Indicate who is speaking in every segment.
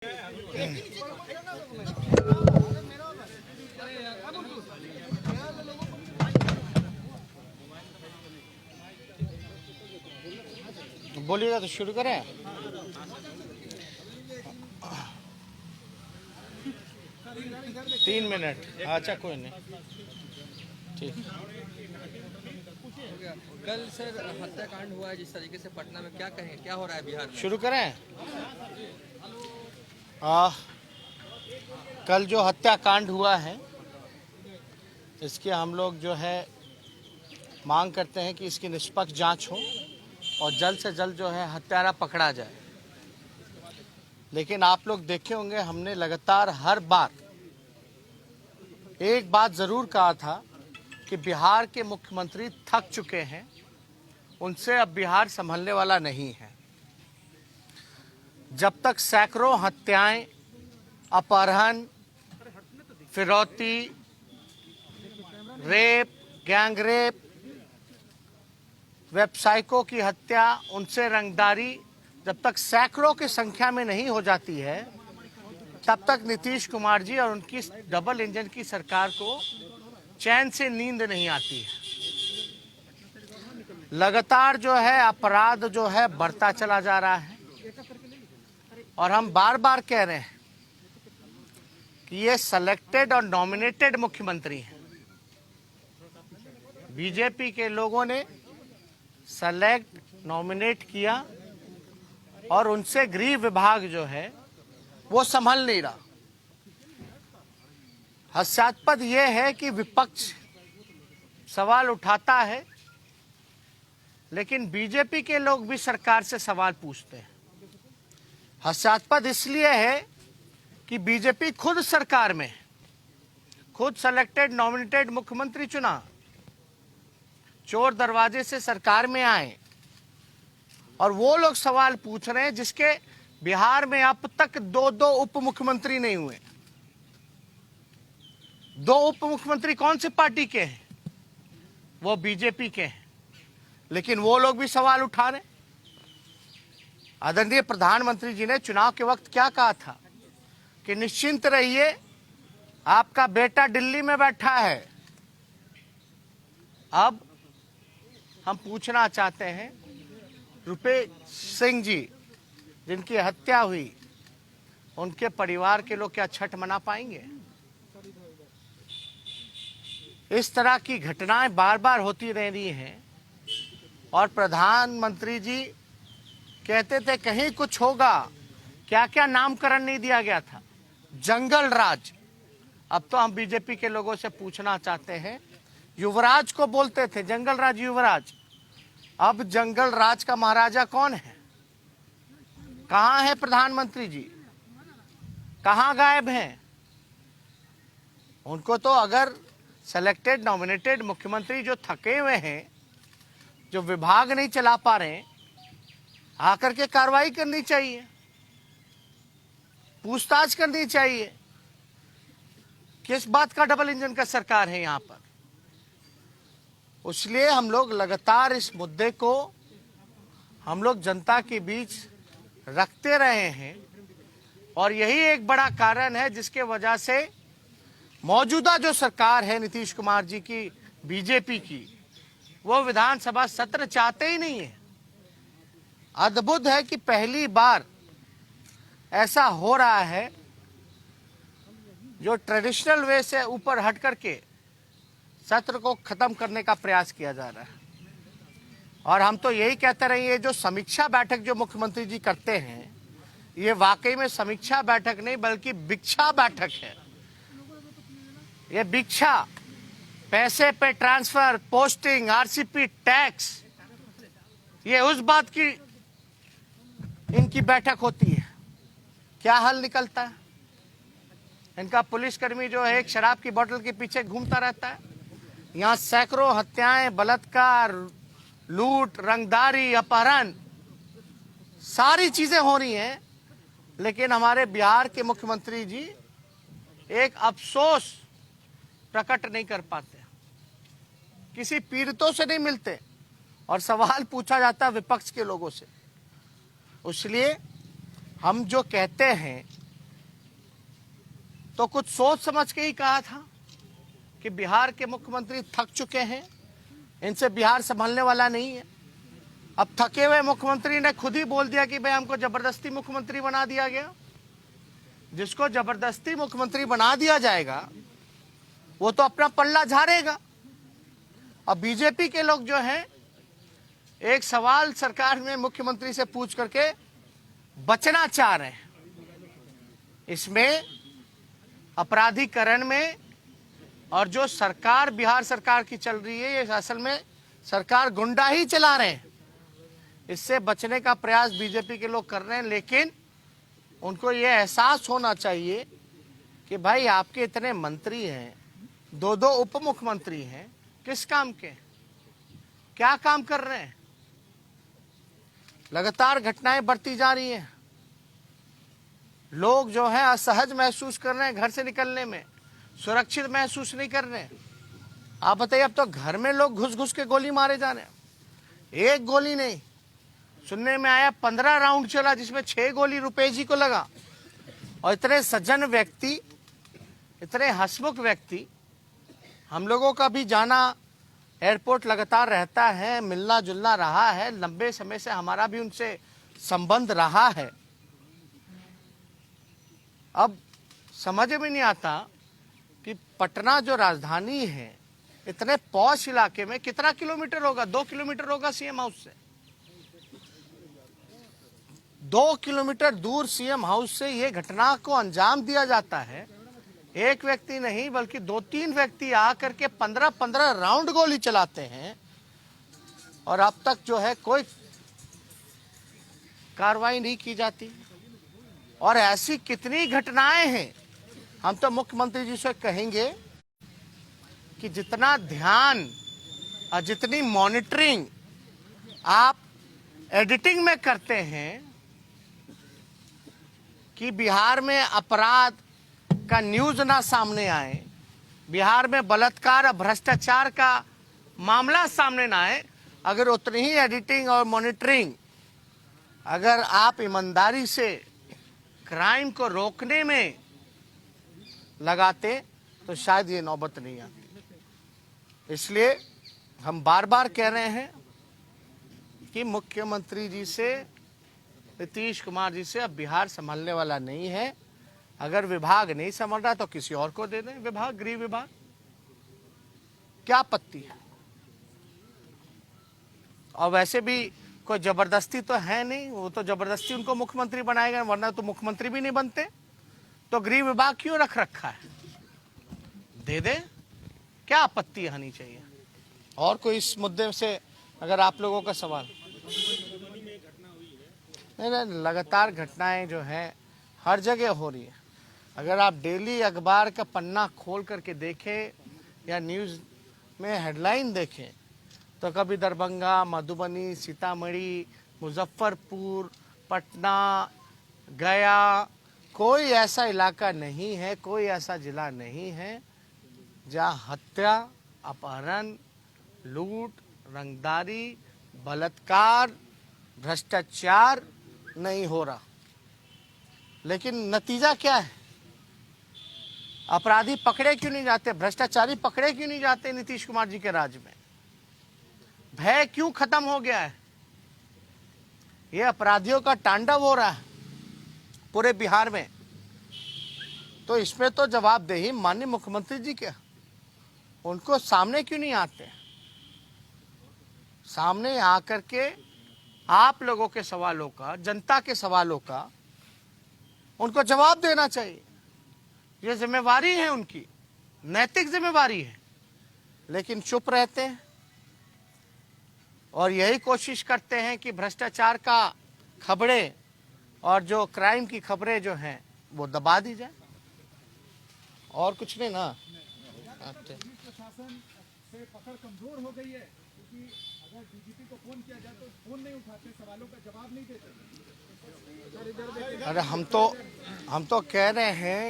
Speaker 1: बोलिएगा तो शुरू करें। 3 मिनट। अच्छा कोई नहीं, ठीक।
Speaker 2: कल सर हत्याकांड हुआ है जिस तरीके से पटना में, क्या कहें, क्या हो रहा है बिहार में?
Speaker 1: शुरू करें। कल जो हत्याकांड हुआ है इसकी हम लोग जो है मांग करते हैं कि इसकी निष्पक्ष जांच हो और जल्द से जल्द जो है हत्यारा पकड़ा जाए। लेकिन आप लोग देखे होंगे, हमने लगातार हर बार एक बात जरूर कहा था कि बिहार के मुख्यमंत्री थक चुके हैं, उनसे अब बिहार संभलने वाला नहीं है। जब तक सैकड़ों हत्याएं, अपहरण, फिरौती, रेप, गैंग रेप, व्यवसायिकों की हत्या, उनसे रंगदारी जब तक सैकड़ों की संख्या में नहीं हो जाती है, तब तक नीतीश कुमार जी और उनकी डबल इंजन की सरकार को चैन से नींद नहीं आती है। लगातार जो है अपराध जो है बढ़ता चला जा रहा है और हम बार बार कह रहे हैं कि ये सेलेक्टेड और नॉमिनेटेड मुख्यमंत्री हैं। बीजेपी के लोगों ने सेलेक्ट, नॉमिनेट किया और उनसे गृह विभाग जो है वो संभल नहीं रहा। हास्यास्पद ये है कि विपक्ष सवाल उठाता है, लेकिन बीजेपी के लोग भी सरकार से सवाल पूछते हैं। हास्यास्पद इसलिए है कि बीजेपी खुद सरकार में है, खुद सेलेक्टेड नॉमिनेटेड मुख्यमंत्री चुना, चोर दरवाजे से सरकार में आए और वो लोग सवाल पूछ रहे हैं जिसके बिहार में अब तक दो उप मुख्यमंत्री नहीं हुए। 2 उप मुख्यमंत्री कौन से पार्टी के हैं? वो बीजेपी के हैं, लेकिन वो लोग भी सवाल उठा रहे। आदरणीय प्रधानमंत्री जी ने चुनाव के वक्त क्या कहा था कि निश्चिंत रहिए, आपका बेटा दिल्ली में बैठा है। अब हम पूछना चाहते हैं, रुपेश सिंह जी जिनकी हत्या हुई, उनके परिवार के लोग क्या छठ मना पाएंगे? इस तरह की घटनाएं बार बार होती रह रही हैं और प्रधानमंत्री जी कहते थे कहीं कुछ होगा। क्या क्या नामकरण नहीं दिया गया था? जंगल राज। अब तो हम बीजेपी के लोगों से पूछना चाहते हैं, युवराज को बोलते थे जंगल राज, युवराज। अब जंगल राज का महाराजा कौन है? कहां है प्रधानमंत्री जी? कहां गायब हैं? उनको तो अगर सेलेक्टेड नॉमिनेटेड मुख्यमंत्री जो थके हुए हैं, जो विभाग नहीं चला पा रहे हैं, आकर के कार्रवाई करनी चाहिए, पूछताछ करनी चाहिए। किस बात का डबल इंजन का सरकार है यहां पर? इसलिए हम लोग लगातार इस मुद्दे को हम लोग जनता के बीच रखते रहे हैं और यही एक बड़ा कारण है जिसके वजह से मौजूदा जो सरकार है नीतीश कुमार जी की, बीजेपी की, वो विधानसभा सत्र चाहते ही नहीं है। अद्भुत है कि पहली बार ऐसा हो रहा है जो ट्रेडिशनल वे से ऊपर हट करके सत्र को खत्म करने का प्रयास किया जा रहा है। और हम तो यही कहते रहे, ये जो समीक्षा बैठक जो मुख्यमंत्री जी करते हैं, ये वाकई में समीक्षा बैठक नहीं बल्कि भिक्षा बैठक है। ये भिक्षा, पैसे पे ट्रांसफर, पोस्टिंग, आरसीपी, टैक्स, ये उस बात की इनकी बैठक होती है। क्या हल निकलता है? इनका पुलिसकर्मी जो है एक शराब की बोतल के पीछे घूमता रहता है। यहाँ सैकड़ों हत्याएं, बलात्कार, लूट, रंगदारी, अपहरण, सारी चीजें हो रही हैं, लेकिन हमारे बिहार के मुख्यमंत्री जी एक अफसोस प्रकट नहीं कर पाते, किसी पीड़ितों से नहीं मिलते और सवाल पूछा जाता है विपक्ष के लोगों से। इसलिए हम जो कहते हैं तो कुछ सोच समझ के ही कहा था कि बिहार के मुख्यमंत्री थक चुके हैं, इनसे बिहार संभलने वाला नहीं है। अब थके हुए मुख्यमंत्री ने खुद ही बोल दिया कि भाई हमको जबरदस्ती मुख्यमंत्री बना दिया गया। जिसको जबरदस्ती मुख्यमंत्री बना दिया जाएगा वो तो अपना पल्ला झाड़ेगा। अब बीजेपी के लोग जो हैं, एक सवाल सरकार में मुख्यमंत्री से पूछ करके बचना चाह रहे हैं। इसमें अपराधीकरण में और जो सरकार बिहार सरकार की चल रही है, ये असल में सरकार गुंडा ही चला रहे हैं। इससे बचने का प्रयास बीजेपी के लोग कर रहे हैं, लेकिन उनको ये एहसास होना चाहिए कि भाई आपके इतने मंत्री हैं, दो दो उप मुख्यमंत्री हैं, किस काम के, क्या काम कर रहे हैं। लगातार घटनाएं बढ़ती जा रही हैं, लोग जो है असहज महसूस कर रहे हैं, घर से निकलने में सुरक्षित महसूस नहीं कर रहे हैं। आप बताइए, अब तो घर में लोग घुस घुस के गोली मारे जा रहे हैं। एक गोली नहीं, सुनने में आया 15 राउंड चला, जिसमें 6 गोली रुपेश जी को लगा। और इतने सज्जन व्यक्ति, इतने हंसमुख व्यक्ति, हम लोगों का भी जाना एयरपोर्ट लगातार रहता है, मिलना जुलना रहा है, लंबे समय से हमारा भी उनसे संबंध रहा है। अब समझ में नहीं आता कि पटना जो राजधानी है, इतने पॉश इलाके में कितना किलोमीटर होगा, 2 किलोमीटर होगा सीएम हाउस से। 2 किलोमीटर दूर सीएम हाउस से ये घटना को अंजाम दिया जाता है। एक व्यक्ति नहीं बल्कि 2-3 व्यक्ति आकर के 15-15 राउंड गोली चलाते हैं, और अब तक जो है कोई कार्रवाई नहीं की जाती। और ऐसी कितनी घटनाएं हैं। हम तो मुख्यमंत्री जी से कहेंगे कि जितना ध्यान और जितनी मॉनिटरिंग आप एडिटिंग में करते हैं कि बिहार में अपराध का न्यूज ना सामने आए, बिहार में बलात्कार और भ्रष्टाचार का मामला सामने ना आए, अगर उतनी ही एडिटिंग और मॉनिटरिंग अगर आप ईमानदारी से क्राइम को रोकने में लगाते तो शायद ये नौबत नहीं आती। इसलिए हम बार बार कह रहे हैं कि मुख्यमंत्री जी से, नीतीश कुमार जी से अब बिहार संभालने वाला नहीं है। अगर विभाग नहीं संभाल रहा तो किसी और को दे दें विभाग, गृह विभाग, क्या आपत्ति है। और वैसे भी कोई जबरदस्ती तो है नहीं, वो तो जबरदस्ती उनको मुख्यमंत्री बनाएगा, वरना तो मुख्यमंत्री भी नहीं बनते। तो गृह विभाग क्यों रख रखा है, दे दे, क्या आपत्ति आनी चाहिए। और कोई इस मुद्दे से अगर आप लोगों का सवाल। नहीं, लगातार घटनाएं जो हैं हर जगह हो रही है। अगर आप डेली अखबार का पन्ना खोल करके देखें या न्यूज़ में हेडलाइन देखें तो कभी दरभंगा, मधुबनी, सीतामढ़ी, मुजफ्फरपुर, पटना, गया, कोई ऐसा इलाका नहीं है, कोई ऐसा जिला नहीं है जहां हत्या, अपहरण, लूट, रंगदारी, बलात्कार, भ्रष्टाचार नहीं हो रहा। लेकिन नतीजा क्या है, अपराधी पकड़े क्यों नहीं जाते, भ्रष्टाचारी पकड़े क्यों नहीं जाते नीतीश कुमार जी के राज में। भय क्यों खत्म हो गया है। ये अपराधियों का तांडव हो रहा है पूरे बिहार में। तो इसमें तो जवाबदेही माननीय मुख्यमंत्री जी के, उनको सामने क्यों नहीं आते, सामने आकर के आप लोगों के सवालों का, जनता के सवालों का उनको जवाब देना चाहिए। ये जिम्मेवारी है उनकी, नैतिक जिम्मेवारी है, लेकिन चुप रहते हैं और यही कोशिश करते हैं कि भ्रष्टाचार का खबरें और जो क्राइम की खबरें जो हैं वो दबा दी जाए, और कुछ नहीं ना।
Speaker 3: प्रशासन से पकड़ कमजोर हो गई है, क्योंकि अगर डीजीपी को फोन किया जाए तो फोन नहीं उठाते, सवालों का जवाब नहीं देते।
Speaker 1: अरे हम तो कह रहे हैं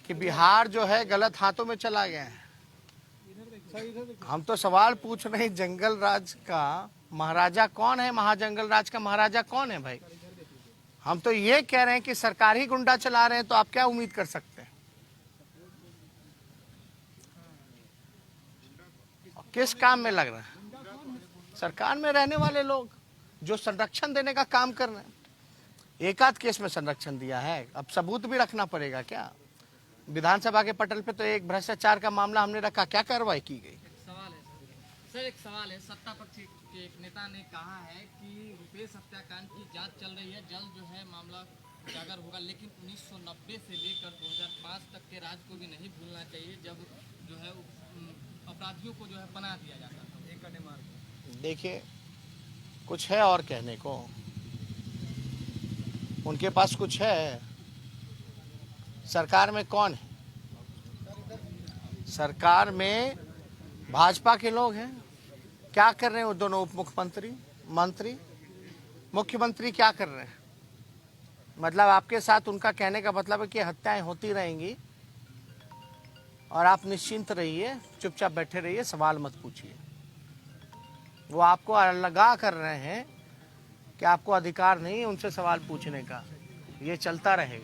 Speaker 1: कि बिहार जो है गलत हाथों में चला गया है। हम तो सवाल पूछ रहे हैं, जंगल राज का महाराजा कौन है, महाजंगल राज का महाराजा कौन है भाई। हम तो ये कह रहे हैं कि सरकार ही गुंडा चला रहे हैं, तो आप क्या उम्मीद कर सकते हैं। किस काम में लग रहा है? सरकार में रहने वाले लोग जो संरक्षण देने का काम कर रहे हैं। एक आध केस में संरक्षण दिया है, अब सबूत भी रखना पड़ेगा क्या? विधानसभा के पटल पे तो एक भ्रष्टाचार का मामला हमने रखा, क्या कार्रवाई की गई?
Speaker 4: सवाल है सर, एक सवाल है। सत्ता पक्ष के एक नेता ने कहा है कि रुपेश हत्याकांड की जांच चल रही है, जल्द जो है मामला उजागर होगा, लेकिन 1990 से लेकर 2005 तक के राज को भी नहीं भूलना चाहिए, जब जो है अपराधियों को जो है पनाह दिया जाता था। एक कड़े मार।
Speaker 1: देखिए, कुछ है और कहने को, उनके पास कुछ है। सरकार में कौन है? सरकार में भाजपा के लोग हैं। क्या कर रहे हैं वो दोनों उप मुख्यमंत्री, मंत्री, मुख्यमंत्री क्या कर रहे हैं? मतलब आपके साथ उनका कहने का मतलब है कि हत्याएं होती रहेंगी और आप निश्चिंत रहिए, चुपचाप बैठे रहिए, सवाल मत पूछिए। वो आपको अलगा कर रहे हैं कि आपको अधिकार नहीं है उनसे सवाल पूछने का। ये चलता रहेगा।